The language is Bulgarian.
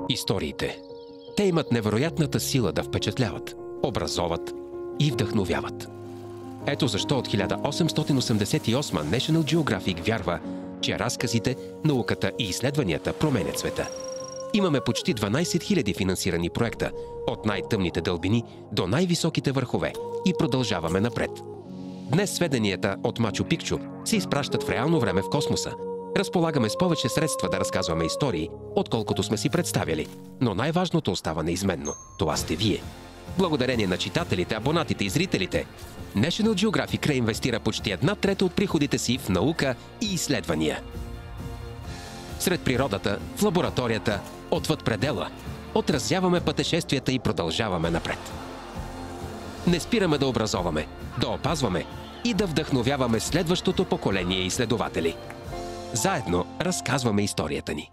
Историите. Те имат невероятната сила да впечатляват, образоват и вдъхновяват. Ето защо от 1888 National Geographic вярва, че разказите, науката и изследванията променят света. Имаме почти 12 000 финансирани проекта, от най-тъмните дълбини до най-високите върхове, и продължаваме напред. Днес сведенията от Мачу Пикчу се изпращат в реално време в космоса. Разполагаме с повече средства да разказваме истории, отколкото сме си представяли. Но най-важното остава неизменно. Това сте вие. Благодарение на читателите, абонатите и зрителите, National Geographic реинвестира почти 1/3 от приходите си в наука и изследвания. Сред природата, в лабораторията, отвъд предела, отразяваме пътешествията и продължаваме напред. Не спираме да образоваме, да опазваме и да вдъхновяваме следващото поколение изследователи. Заедно разказваме историята ни.